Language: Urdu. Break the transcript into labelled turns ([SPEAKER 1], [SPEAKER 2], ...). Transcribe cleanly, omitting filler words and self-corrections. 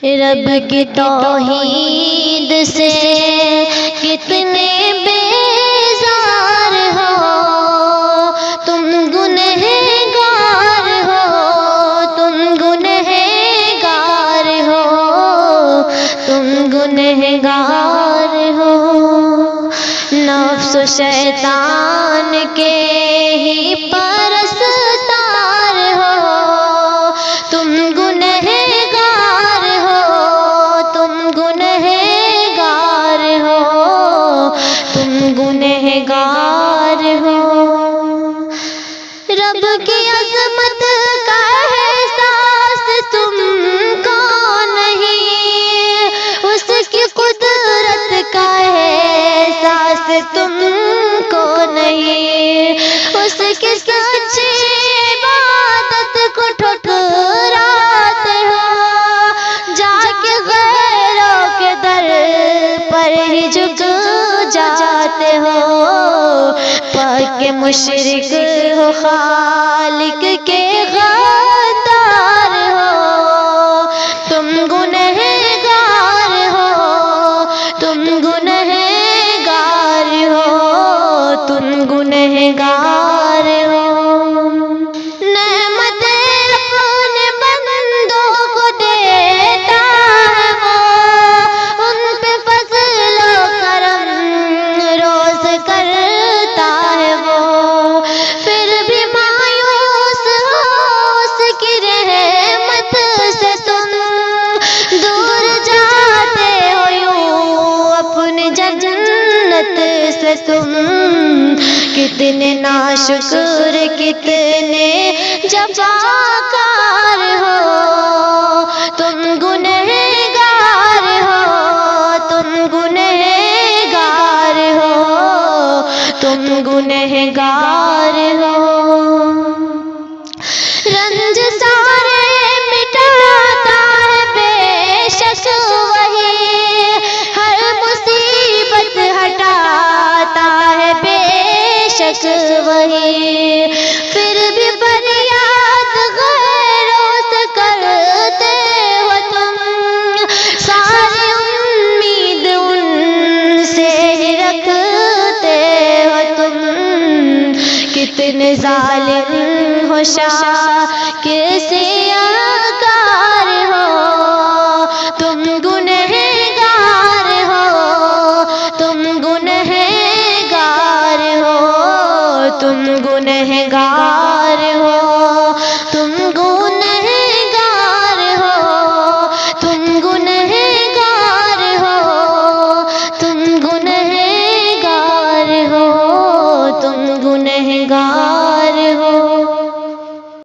[SPEAKER 1] رب کی توحید سے کتنے بیزار ہو، تم گنہگار ہو، تم گنہگار ہو، تم گنہگار ہو، نفس و شیطان کے ہی پرستار ہو، تم گنہگار ہو، تم گنہگار ہو، تم گنہگار ہو۔ رب کی عظمت کا احساس تم کو نہیں، اس کی قدرت کا احساس تم کو نہیں، اس کی سچی عبادت کو ٹھکراتے ہو، جا کے غیروں کے در پر ہی جھک جاتے ہو، پاک مشرک ہو، خالق کے غدار ہو، تم گنہگار ہو، تم گنہگار ہو، تم گنہگار ہو۔ نعمتیں اپنے بندوں کو دیتا ہے وہ، ان پہ فضل و کرم روز کرتا ہے وہ، پھر بھی مایوس ہو اس کی رحمت سے تم، دور جاتے ہو یوں اپنی جنت سے تم، کتنے ناشکر کتنے جفاکار ہو، تم گنہگار ہو، تم گنہگار ہو، تم گنہگار ہو۔ رنج سارے مٹاتا ہے بے شک وہی، ہر مصیبت ہٹاتا ہے بے شک وہی، پھر بھی فریاد غیروں سے کرتے ہو تم، ساری امید ان سے ہی رکھتے ہو تم، کتنے ظالم ہو شاہ